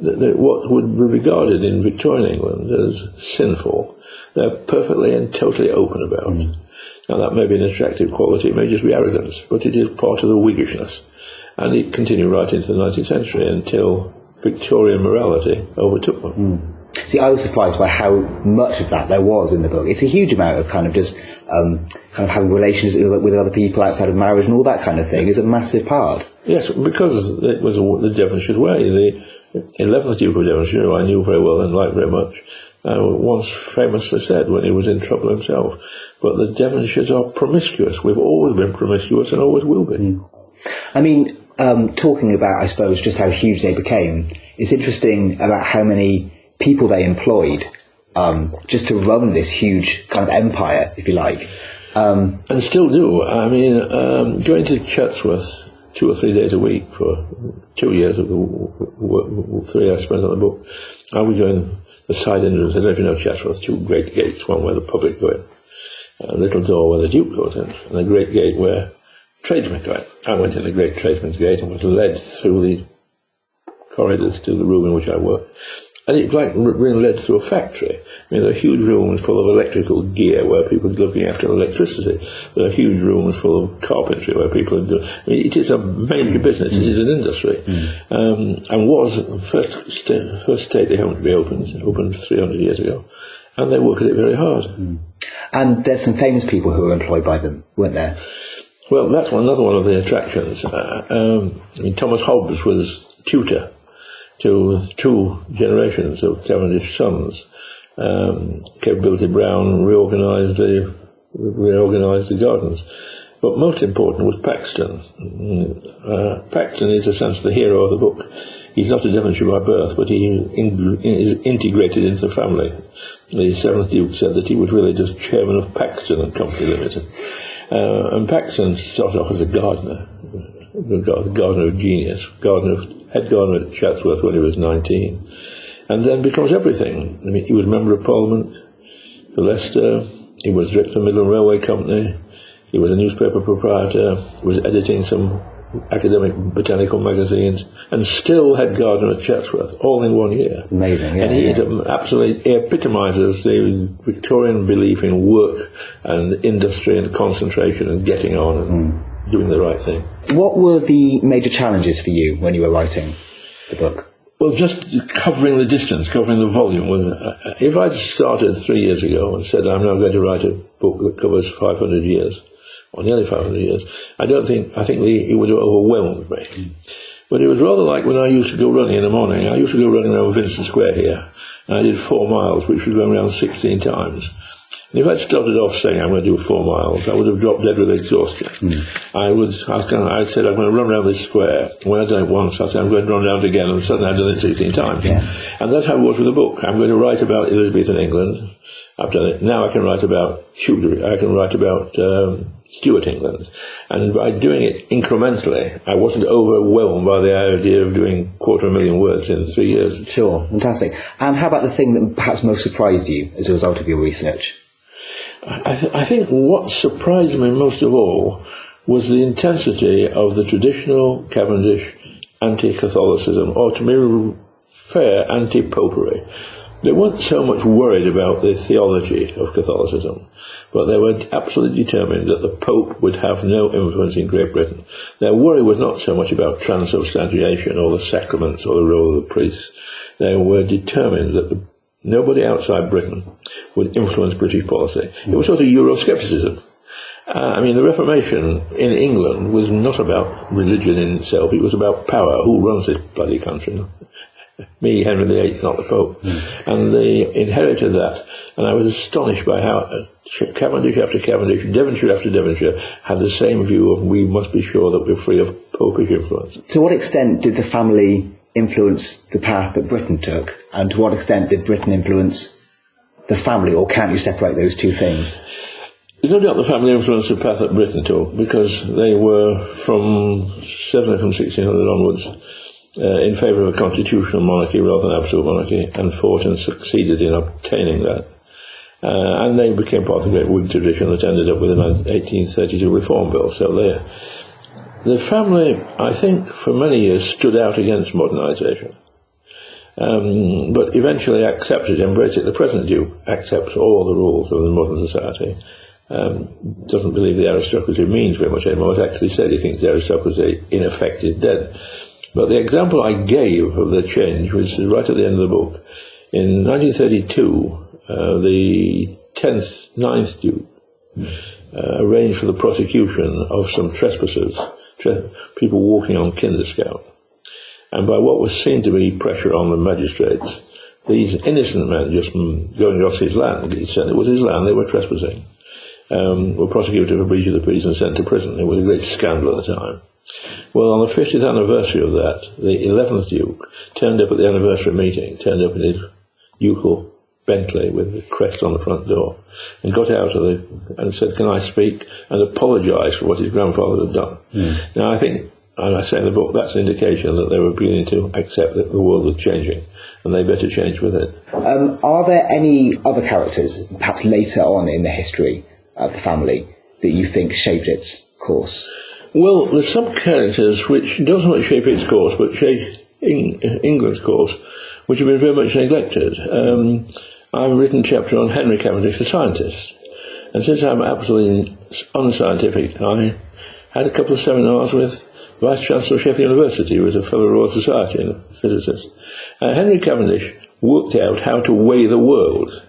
What would be regarded in Victorian England as sinful, they're perfectly and totally open about. Now, that may be an attractive quality, it may just be arrogance, but it is part of the Whiggishness. And it continued right into the 19th century until Victorian morality overtook them. See, I was surprised by how much of that there was in the book. It's a huge amount of kind of just kind of having relations with other people outside of marriage and all that kind of thing is a massive part. Yes, because it was the Devonshire way. The 11th Duke of Devonshire, who I knew very well and liked very much, once famously said when he was in trouble himself, but the Devonshires are promiscuous. We've always been promiscuous and always will be. I mean, talking about, I suppose, just how huge they became, it's interesting about how many people they employed just to run this huge kind of empire, if you like. And still do. I mean, going to Chatsworth 2 or 3 days a week for 2 years of the 3 I spent on the book, I would go in the side entrance. I don't know if you know Chatsworth, 2 great gates, one where the public go in, a little door where the Duke goes in, and a great gate where tradesmen go in. I went in the great tradesman's gate and was led through the corridors to the room in which I worked. And it's like being led through a factory. I mean, there are huge rooms full of electrical gear where people are looking after electricity. There are huge rooms full of carpentry where people are doing... I mean, it is a major business. It is an industry. And was the first stately home to be opened 300 years ago. And they work at it very hard. And there's some famous people who were employed by them, weren't there? Well, that's another one of the attractions. I mean, Thomas Hobbes was tutor to 2 generations of Cavendish sons. Capability Brown reorganised the gardens. But most important was Paxton. Paxton is, in a sense, the hero of the book. He's not a Devonshire by birth, but he is integrated into the family. The 7th Duke said that he was really just chairman of Paxton and Company Limited. And Paxton started off as a gardener, the gardener of genius, head gardener at Chatsworth when he was 19, and then becomes everything. I mean, he was Member of Parliament for Leicester, he was director of the Midland Railway Company, he was a newspaper proprietor, he was editing some academic botanical magazines, and still head gardener at Chatsworth, all in 1 year. Amazing, yeah. And he absolutely epitomises the Victorian belief in work and industry and concentration and getting on and doing the right thing. What were the major challenges for you when you were writing the book? Well, just covering the distance, covering the volume. If I'd started 3 years ago and said I'm now going to write a book that covers 500 years, or nearly 500 years, I think it would have overwhelmed me. But it was rather like when I used to go running in the morning. I used to go running around Vincent Square here, and I did 4 miles, which was going around 16 times. And if I'd started off saying I'm going to do 4 miles, I would have dropped dead with exhaustion. I said I'm going to run around this square. When I'd done it once, I said I'm going to run around again, and suddenly I'd done it 16 times. Yeah. And that's how it was with the book. I'm going to write about Elizabethan England. I've done it. Now I can write about Tudor. I can write about Stuart England. And by doing it incrementally, I wasn't overwhelmed by the idea of doing 250,000 words in 3 years. Sure, fantastic. And how about the thing that perhaps most surprised you as a result of your research? I think what surprised me most of all was the intensity of the traditional Cavendish anti-Catholicism, or to be fair, anti-popery. They weren't so much worried about the theology of Catholicism, but they were absolutely determined that the Pope would have no influence in Great Britain. Their worry was not so much about transubstantiation or the sacraments or the role of the priests. They were determined that nobody outside Britain would influence British policy. It was sort of Euroscepticism. The Reformation in England was not about religion in itself. It was about power. Who runs this bloody country? Me, Henry VIII, not the Pope. And they inherited that. And I was astonished by how Cavendish after Cavendish, Devonshire after Devonshire, had the same view of we must be sure that we're free of Popish influence. To what extent did the family influence the path that Britain took? And to what extent did Britain influence the family? Or can't you separate those two things? There's no doubt the family influenced the path that Britain took, because they were certainly from 1600 onwards, in favour of a constitutional monarchy rather than absolute monarchy, and fought and succeeded in obtaining that. And they became part of the great Whig tradition that ended up with the 1832 Reform Bill. So the family, I think, for many years stood out against modernisation, but eventually embraced it. The present Duke accepts all the rules of the modern society. Doesn't believe the aristocracy means very much anymore. He actually said he thinks the aristocracy, in effect, is dead. But the example I gave of the change was right at the end of the book. In 1932, the 9th Duke arranged for the prosecution of some trespassers, people walking on Kinderscout. And by what was seen to be pressure on the magistrates, these innocent men just going off his land, he said it was his land, they were trespassing, were prosecuted for breach of the peace and sent to prison. It was a great scandal at the time. Well, on the 50th anniversary of that, the 11th Duke turned up at the anniversary meeting, turned up in his ducal Bentley with the crest on the front door, and got out and said, "Can I speak?" and apologised for what his grandfather had done. Now, I think, and I say in the book, that's an indication that they were beginning to accept that the world was changing, and they better change with it. Are there any other characters, perhaps later on in the history of the family, that you think shaped its course? Well, there's some characters which don't so much shape its course, but shape England's course, which have been very much neglected. I've written a chapter on Henry Cavendish, the scientist, and since I'm absolutely unscientific, I had a couple of seminars with Vice Chancellor of Sheffield University, who was a fellow Royal Society and a physicist. Henry Cavendish worked out how to weigh the world.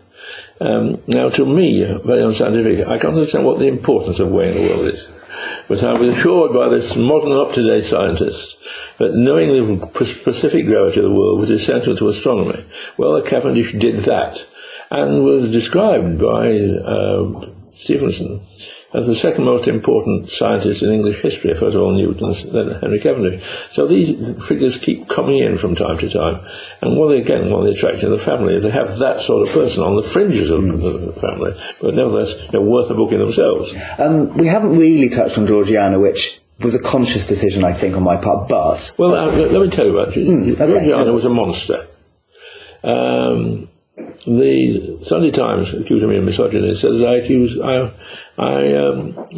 Now, to me, very unscientific, I can't understand what the importance of weighing the world is. But I was assured by this modern, up-to-date scientist that knowing the specific gravity of the world was essential to astronomy. Well, Cavendish did that, and was described by Stephenson as the second most important scientist in English history, first of all Newton, then Henry Cavendish. So these figures keep coming in from time to time, and one of the attractions of the family is they have that sort of person on the fringes of the family, but nevertheless they're worth a book in themselves. We haven't really touched on Georgiana, which was a conscious decision, I think, on my part, but... Well, let me tell you about it. Georgiana was a monster. The Sunday Times accused me of misogyny. It says I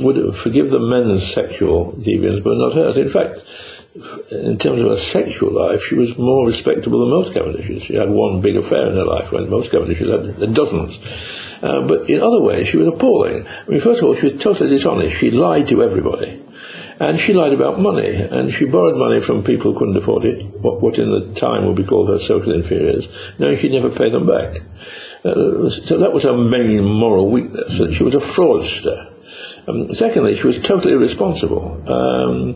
would forgive the men's sexual deviance, but not hers. In fact, in terms of her sexual life, she was more respectable than most Cavendishes. She had one big affair in her life, when most Cavendishes had dozens. But in other ways, she was appalling. First of all, she was totally dishonest. She lied to everybody. And she lied about money, and she borrowed money from people who couldn't afford it, what in the time would be called her social inferiors, knowing she'd never pay them back. So that was her main moral weakness, that she was a fraudster. Secondly, she was totally irresponsible.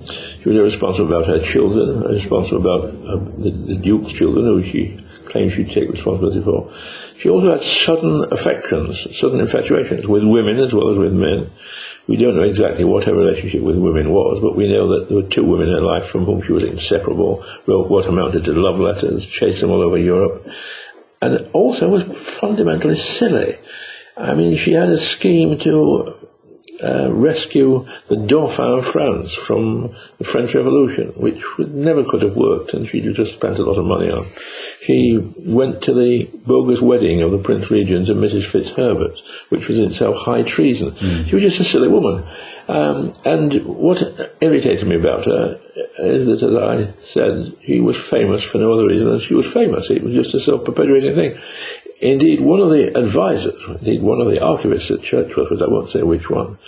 She was irresponsible about her children, irresponsible about the Duke's children, who she claimed she'd take responsibility for. She also had sudden affections, sudden infatuations with women as well as with men. We don't know exactly what her relationship with women was, but we know that there were 2 women in her life from whom she was inseparable, wrote what amounted to love letters, chased them all over Europe, and also was fundamentally silly. I mean, she had a scheme to rescue the Dauphin of France from the French Revolution, which never could have worked, and she just spent a lot of money on. She went to the bogus wedding of the Prince Regent and Mrs. Fitzherbert, which was in itself high treason. She was just a silly woman. And what irritated me about her is that, as I said, she was famous for no other reason than she was famous. It was just a self-perpetuating thing. Indeed, one of the advisors, one of the archivists at Churchworth, I won't say which one,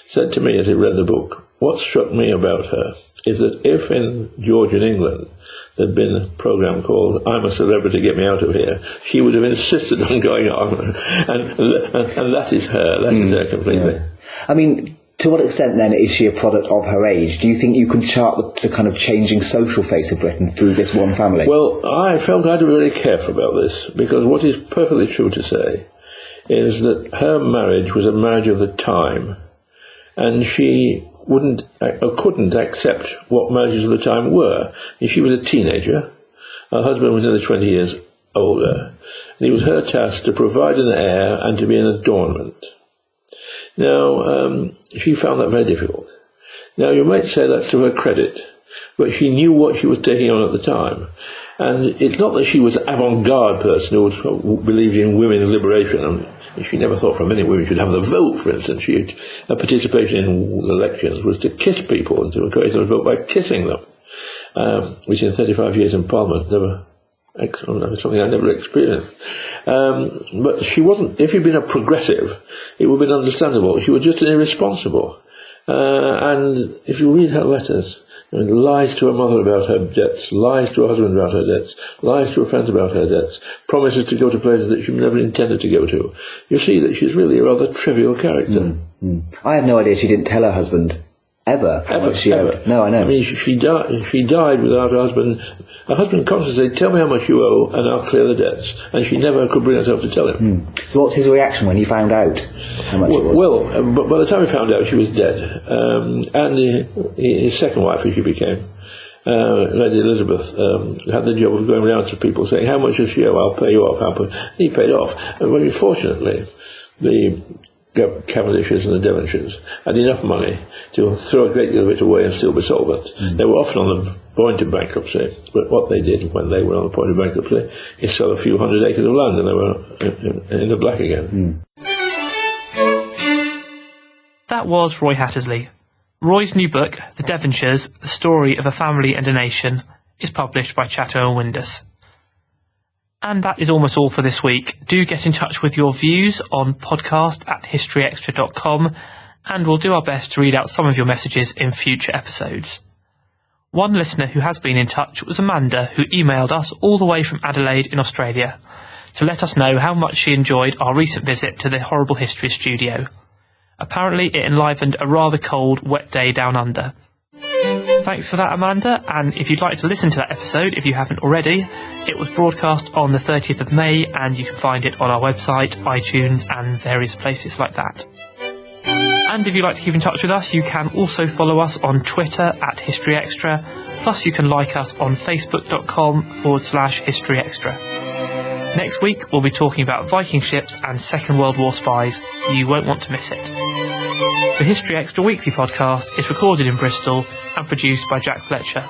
said to me as he read the book, what struck me about her is that if in Georgian England there'd been a programme called I'm a Celebrity, Get Me Out of Here, she would have insisted on going on. And that is her. That is her completely. Yeah. I mean, to what extent, then, is she a product of her age? Do you think you can chart the kind of changing social face of Britain through this one family? Well, I felt I had to be very careful about this, because what is perfectly true to say is that her marriage was a marriage of the time, and she wouldn't or couldn't accept what marriages of the time were. She was a teenager. Her husband was nearly 20 years older, and it was her task to provide an heir and to be an adornment. Now, she found that very difficult. Now, you might say that's to her credit, but she knew what she was taking on at the time. And it's not that she was an avant-garde person who believed in women's liberation. And she never thought for a minute women should have the vote, for instance. Her participation in elections was to kiss people and to encourage them to vote by kissing them, which in 35 years in Parliament never... Excellent. Something I never experienced. But she wasn't, if you'd been a progressive, it would have been understandable. She was just an irresponsible. And if you read her letters, I mean, lies to her mother about her debts, lies to her husband about her debts, lies to her friends about her debts, promises to go to places that she never intended to go to. You see that she's really a rather trivial character. I had no idea she didn't tell her husband. Ever. No, I know. I mean, she died without her husband. Her husband constantly said, tell me how much you owe and I'll clear the debts. And she never could bring herself to tell him. So what's his reaction when he found out how much it was? Well, but by the time he found out, she was dead. And his second wife, who she became, Lady Elizabeth, had the job of going around to people saying, how much does she owe? I'll pay you off. He paid off. And very fortunately, the Cavendishes and the Devonshires had enough money to throw a great deal of it away and still be solvent. They were often on the point of bankruptcy, but what they did when they were on the point of bankruptcy is sell a few hundred acres of land and they were in the black again. That was Roy Hattersley. Roy's new book, The Devonshires, The Story of a Family and a Nation, is published by Chatto & Windus. And that is almost all for this week. Do get in touch with your views on podcast@historyextra.com, and we'll do our best to read out some of your messages in future episodes. One listener who has been in touch was Amanda, who emailed us all the way from Adelaide in Australia to let us know how much she enjoyed our recent visit to the Horrible History studio. Apparently it enlivened a rather cold, wet day down under. Thanks for that, Amanda, and if you'd like to listen to that episode, if you haven't already, it was broadcast on the 30th of May, and you can find it on our website, iTunes, and various places like that. And if you'd like to keep in touch with us, you can also follow us on Twitter @HistoryExtra, plus you can like us on facebook.com/HistoryExtra. Next week, we'll be talking about Viking ships and Second World War spies. You won't want to miss it. The History Extra weekly podcast is recorded in Bristol and produced by Jack Fletcher.